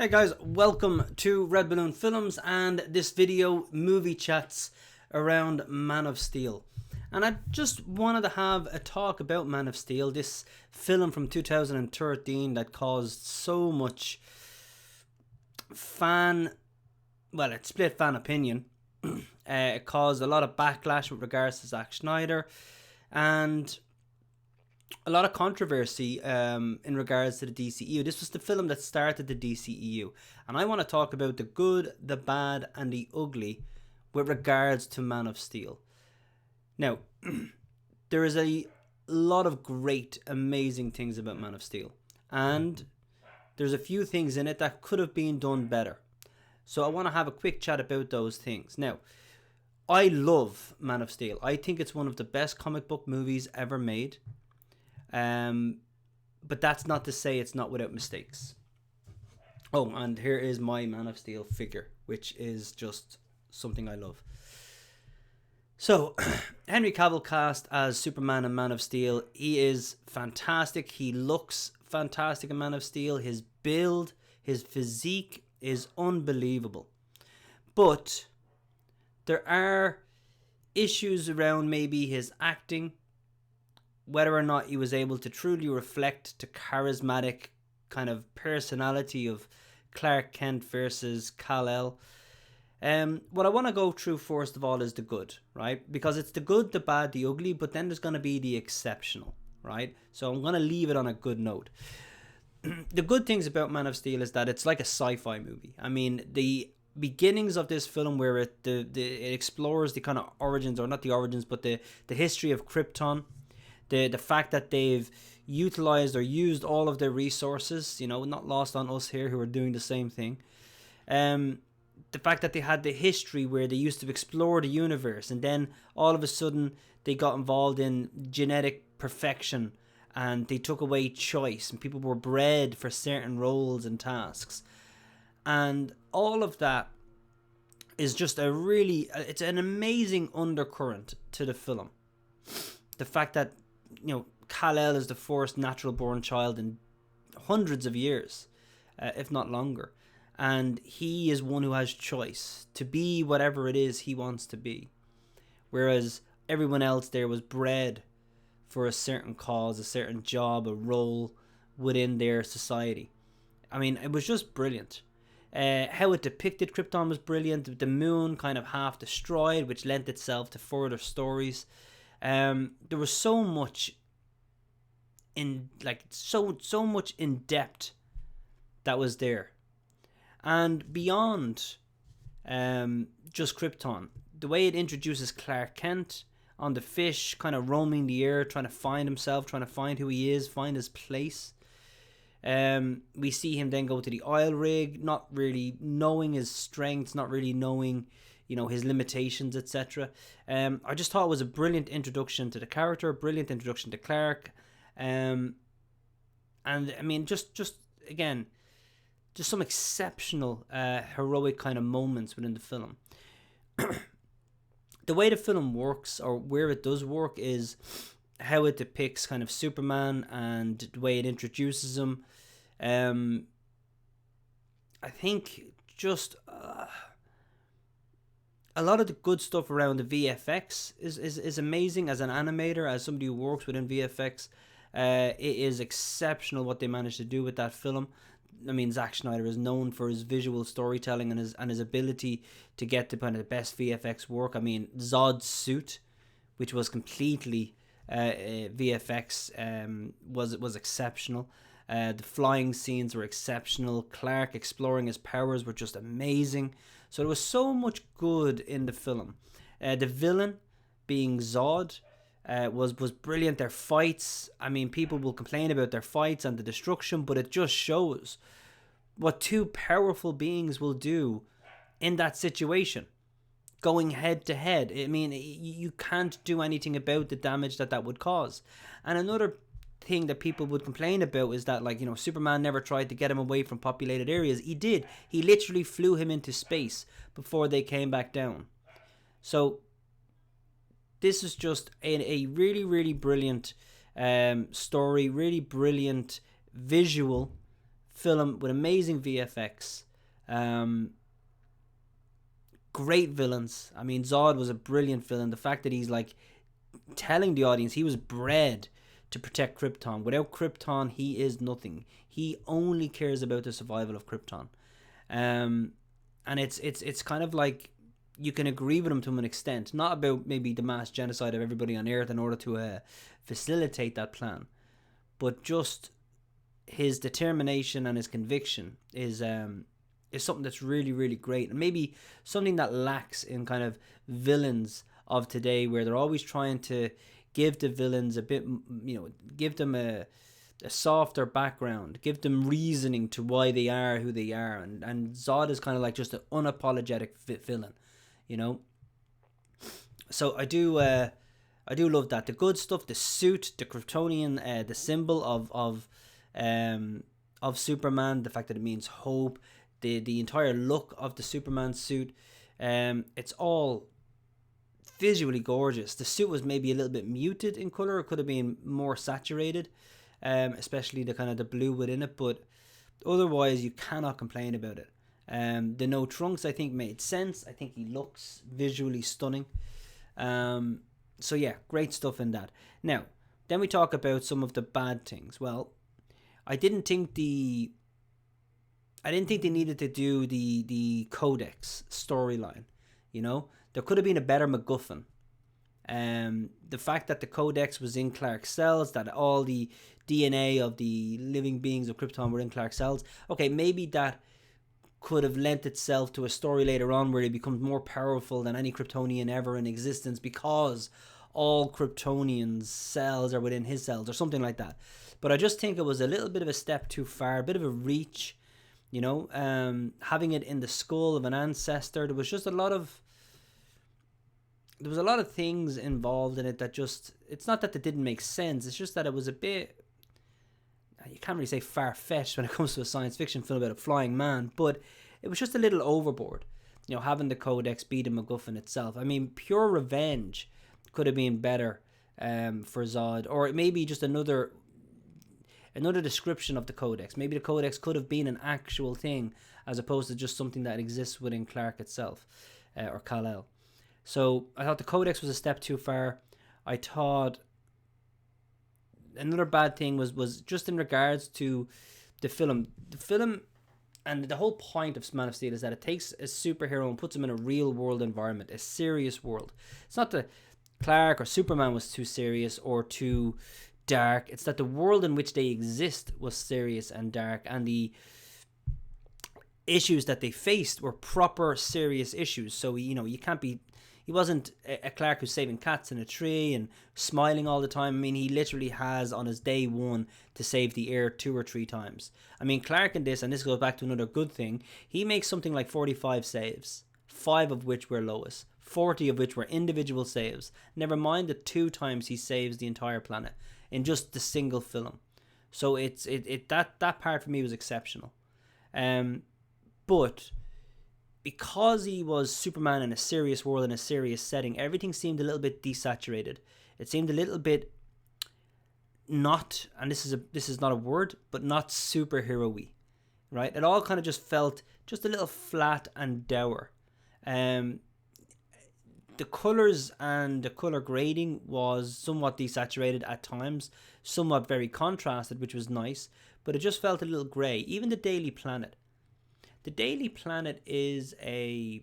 Hey guys, welcome to Red Balloon Films and this video movie chats around Man of Steel. And I just wanted to have a talk about Man of Steel, this film from 2013 that caused so much it split fan opinion. It caused a lot of backlash with regards to Zack Snyder and a lot of controversy in regards to the DCEU. This was the film that started the DCEU, and I want to talk about the good, the bad, and the ugly with regards to Man of Steel. Now, there is a lot of great, amazing things about Man of Steel, and there's a few things in it that could have been done better. So I want to have a quick chat about those things. Now, I love Man of Steel. I think it's one of the best comic book movies ever made. But that's not to say it's not without mistakes. Oh, and here is my Man of Steel figure, which is just something I love. So, Henry Cavill cast as Superman in Man of Steel. He is fantastic. He looks fantastic in Man of Steel. His build, his physique is unbelievable. But there are issues around maybe his acting, whether or not he was able to truly reflect the charismatic kind of personality of Clark Kent versus Kal-El. What I want to go through first of all is the good, right? Because it's the good, the bad, the ugly, but then there's going to be the exceptional, right? So I'm going to leave it on a good note. The good things about Man of Steel is that it's like a sci-fi movie. I mean, the beginnings of this film where it explores the kind of origins, or not the origins, but the history of Krypton. The fact that they've utilized or used all of their resources, not lost on us here who are doing the same thing. The fact that they had the history where they used to explore the universe, and then all of a sudden they got involved in genetic perfection and they took away choice and people were bred for certain roles and tasks. And all of that is just it's an amazing undercurrent to the film. The fact that Kal-El is the first natural born child in hundreds of years, if not longer. And he is one who has choice to be whatever it is he wants to be. Whereas everyone else there was bred for a certain cause, a certain job, a role within their society. I mean, it was just brilliant. How it depicted Krypton was brilliant. The moon kind of half destroyed, which lent itself to further stories. There was so much so much in depth that was there, and beyond just Krypton, the way it introduces Clark Kent on the fish, kind of roaming the air, trying to find himself, trying to find who he is, find his place. We see him then go to the oil rig, not really knowing his strengths, not really knowing his limitations, etc. I just thought it was a brilliant introduction to the character, brilliant introduction to Clark. And I mean, just again, just some exceptional heroic kind of moments within the film. The way the film works, or where it does work, is how it depicts kind of Superman and the way it introduces him. I think just a lot of the good stuff around the VFX is amazing. As an animator, as somebody who works within VFX, it is exceptional what they managed to do with that film. I mean, Zack Snyder is known for his visual storytelling and his ability to get the kind of the best VFX work. I mean, Zod's suit, which was completely VFX, was exceptional. The flying scenes were exceptional. Clark exploring his powers were just amazing. So there was so much good in the film. The villain, being Zod, was brilliant. Their fights, I mean, people will complain about their fights and the destruction, but it just shows what two powerful beings will do in that situation, going head to head. I mean, you can't do anything about the damage that would cause. And another thing that people would complain about is that, Superman never tried to get him away from populated areas. He did. He literally flew him into space before they came back down. So this is just a really, really brilliant story, really brilliant visual film with amazing VFX. Great villains. I mean, Zod was a brilliant villain. The fact that he's like telling the audience he was bred to protect Krypton. Without Krypton, he is nothing. He only cares about the survival of Krypton. And it's kind of like you can agree with him to an extent. Not about maybe the mass genocide of everybody on Earth in order to facilitate that plan, but just his determination and his conviction is something that's really, really great, and maybe something that lacks in kind of villains of today, where they're always trying to give the villains a bit, give them a softer background, give them reasoning to why they are who they are, and Zod is kind of like just an unapologetic villain, So I do love that. The good stuff, the suit, the Kryptonian, the symbol of Superman, the fact that it means hope, the entire look of the Superman suit, it's all visually gorgeous. The suit was maybe a little bit muted in color. It could have been more saturated, especially the kind of the blue within it, but otherwise you cannot complain about it. The no trunks, I think, made sense. I think he looks visually stunning. So yeah, great stuff in that. Now, then we talk about some of the bad things. Well, I didn't think they needed to do the Codex storyline. There could have been a better MacGuffin. The fact that the Codex was in Clark's cells, that all the DNA of the living beings of Krypton were in Clark's cells. Okay, maybe that could have lent itself to a story later on where he becomes more powerful than any Kryptonian ever in existence because all Kryptonians' cells are within his cells or something like that. But I just think it was a little bit of a step too far, a bit of a reach, having it in the skull of an ancestor. There was a lot of things involved in it that just, it's not that they didn't make sense, it's just that it was a bit, you can't really say far-fetched when it comes to a science fiction film about a flying man, but it was just a little overboard, having the Codex be the MacGuffin itself. I mean, pure revenge could have been better for Zod, or maybe just another description of the Codex. Maybe the Codex could have been an actual thing as opposed to just something that exists within Clark itself, or Kal-El. So I thought the Codex was a step too far. I thought another bad thing was just in regards to the film. The film and the whole point of Man of Steel is that it takes a superhero and puts him in a real world environment, a serious world. It's not that Clark or Superman was too serious or too dark. It's that the world in which they exist was serious and dark, and the issues that they faced were proper serious issues. So you can't be, he wasn't a Clark who's saving cats in a tree and smiling all the time. I mean, he literally has on his day one to save the Earth 2 or 3 times. I mean, Clark in this, and this goes back to another good thing, he makes something like 45 saves, 5 of which were Lois, 40 of which were individual saves. Never mind the 2 times he saves the entire planet in just the single film. So that part for me was exceptional. But because he was Superman in a serious world, in a serious setting, everything seemed a little bit desaturated. It seemed a little bit not, and this is not a word, but not superhero-y, right? It all kind of just felt just a little flat and dour. The colours and the colour grading was somewhat desaturated at times, somewhat very contrasted, which was nice, but it just felt a little grey. Even the Daily Planet. The Daily Planet is it's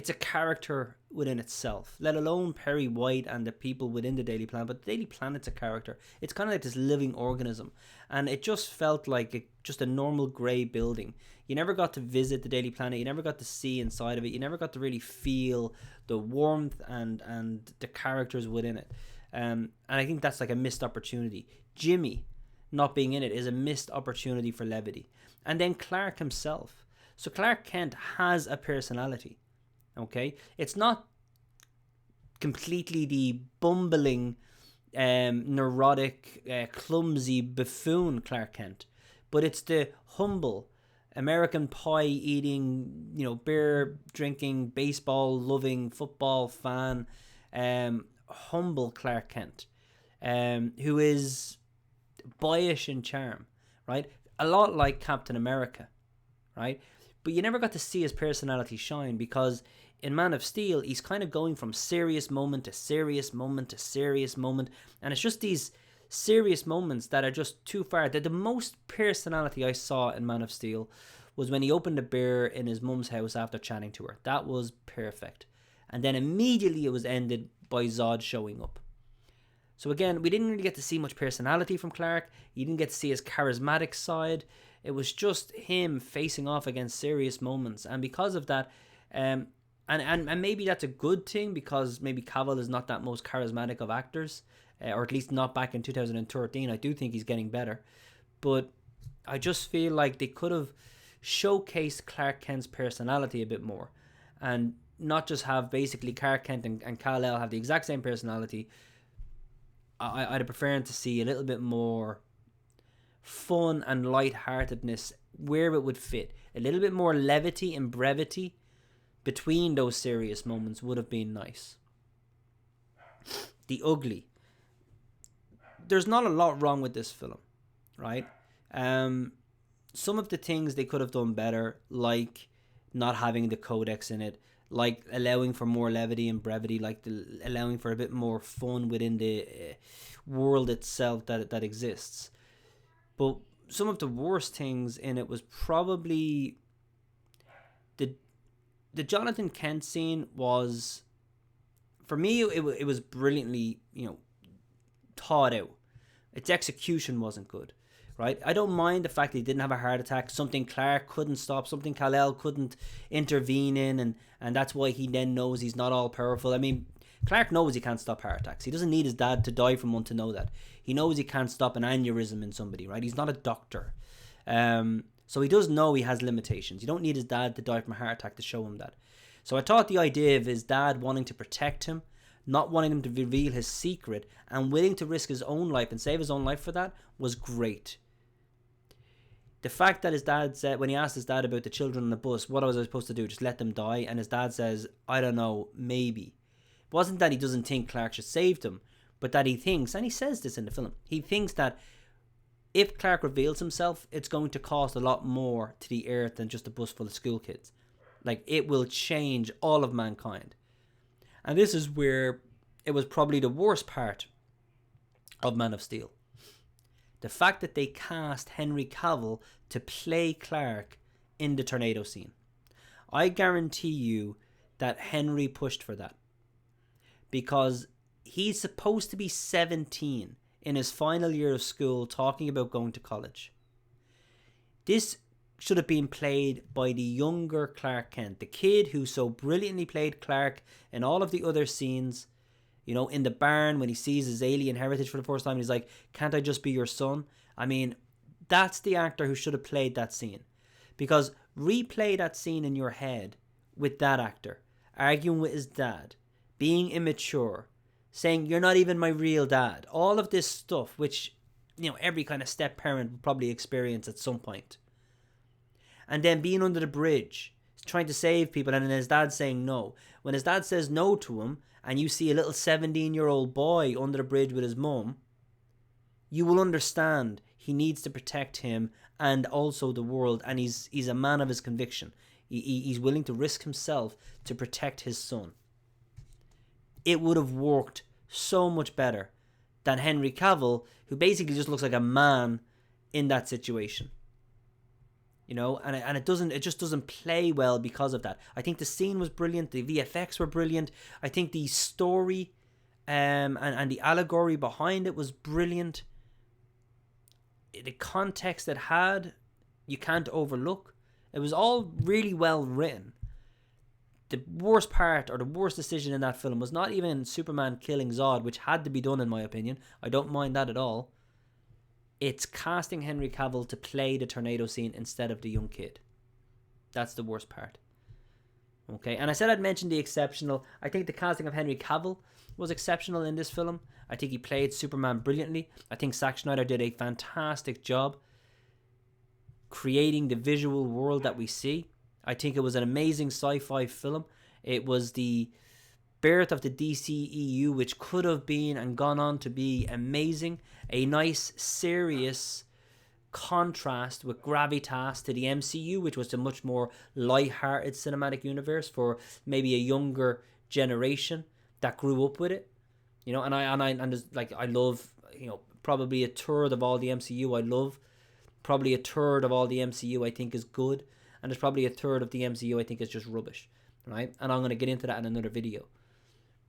a character within itself, let alone Perry White and the people within the Daily Planet, but the Daily Planet's a character. It's kind of like this living organism, and it just felt like just a normal grey building. You never got to visit the Daily Planet, you never got to see inside of it, you never got to really feel the warmth and the characters within it. And I think that's like a missed opportunity. Jimmy not being in it is a missed opportunity for levity. And then Clark himself. So Clark Kent has a personality. Okay? It's not completely the bumbling, neurotic, clumsy buffoon Clark Kent. But it's the humble, American pie eating, beer drinking, baseball loving, football fan, humble Clark Kent, who is boyish in charm, right? A lot like Captain America, right? But you never got to see his personality shine, because in Man of Steel, he's kind of going from serious moment to serious moment to serious moment. And it's just these serious moments that are just too far. The most personality I saw in Man of Steel was when he opened a beer in his mum's house after chatting to her. That was perfect. And then immediately it was ended by Zod showing up. So again, we didn't really get to see much personality from Clark. You didn't get to see his charismatic side. It was just him facing off against serious moments. And because of that, and maybe that's a good thing, because maybe Cavill is not that most charismatic of actors, or at least not back in 2013. I do think he's getting better. But I just feel like they could have showcased Clark Kent's personality a bit more. And not just have basically Clark Kent and Kal-El have the exact same personality. I'd prefer to see a little bit more fun and lightheartedness where it would fit. A little bit more levity and brevity between those serious moments would have been nice. The Ugly. There's not a lot wrong with this film, right? Some of the things they could have done better, like not having the codex in it, like allowing for more levity and brevity, like allowing for a bit more fun within the world itself that exists. But some of the worst things in it was probably the Jonathan Kent scene was, for me, it was brilliantly, thought out. Its execution wasn't good, right? I don't mind the fact that he didn't have a heart attack, something Clark couldn't stop, something Kal-El couldn't intervene in, and that's why he then knows he's not all powerful. I mean, Clark knows he can't stop heart attacks. He doesn't need his dad to die from one to know that. He knows he can't stop an aneurysm in somebody, right? He's not a doctor. So he does know he has limitations. You don't need his dad to die from a heart attack to show him that. So I thought the idea of his dad wanting to protect him, not wanting him to reveal his secret, and willing to risk his own life and save his own life for that was great. The fact that his dad said, when he asked his dad about the children on the bus, what was I supposed to do? Just let them die? And his dad says, I don't know, maybe. It wasn't that he doesn't think Clark should save them, but that he thinks, and he says this in the film, he thinks that if Clark reveals himself, it's going to cost a lot more to the earth than just a bus full of school kids. Like, it will change all of mankind. And this is where it was probably the worst part of Man of Steel. The fact that they cast Henry Cavill to play Clark in the tornado scene. I guarantee you that Henry pushed for that. Because he's supposed to be 17 in his final year of school, talking about going to college. This should have been played by the younger Clark Kent, the kid who so brilliantly played Clark in all of the other scenes. In the barn when he sees his alien heritage for the first time, he's like, can't I just be your son? I mean, that's the actor who should have played that scene. Because replay that scene in your head with that actor, arguing with his dad, being immature, saying, you're not even my real dad. All of this stuff, which, every kind of step parent would probably experience at some point. And then being under the bridge, trying to save people, and then his dad saying no. When his dad says no to him, and you see a little 17-year-old boy under the bridge with his mum, you will understand he needs to protect him and also the world, and he's a man of his conviction. He's willing to risk himself to protect his son. It would have worked so much better than Henry Cavill, who basically just looks like a man in that situation. And it just doesn't play well because of that. I think the scene was brilliant, the VFX were brilliant. I think the story and the allegory behind it was brilliant. The context it had, you can't overlook. It was all really well written. The worst part, or the worst decision in that film, was not even Superman killing Zod, which had to be done in my opinion. I don't mind that at all. It's casting Henry Cavill to play the tornado scene instead of the young kid. That's the worst part. Okay, and I said I'd mention the exceptional. I think the casting of Henry Cavill was exceptional in this film. I think he played Superman brilliantly. I think Zack Snyder did a fantastic job creating the visual world that we see. I think it was an amazing sci-fi film. It was the birth of the DCEU, which could have been and gone on to be amazing. A nice, serious contrast with gravitas to the MCU, which was a much more light-hearted cinematic universe for maybe a younger generation that grew up with it. You know, and just, like, I love, you know, probably a third of all the MCU I love. Probably a third of all the MCU I think is good. And there's probably a third of the MCU I think is just rubbish. Right? And I'm going to get into that in another video.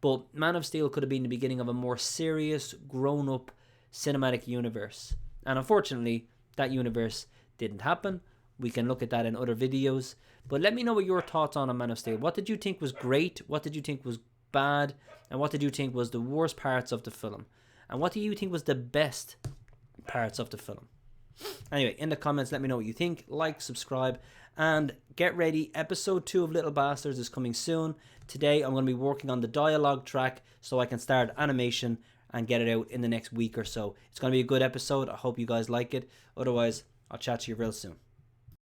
But Man of Steel could have been the beginning of a more serious, grown-up cinematic universe. And unfortunately, that universe didn't happen. We can look at that in other videos. But let me know what your thoughts on Man of Steel. What did you think was great? What did you think was bad? And what did you think was the worst parts of the film? And what do you think was the best parts of the film? Anyway, in the comments, let me know what you think. Like, subscribe, and get ready. Episode 2 of Little Bastards is coming soon. Today, I'm going to be working on the dialogue track so I can start animation and get it out in the next week or so. It's going to be a good episode. I hope you guys like it. Otherwise, I'll chat to you real soon.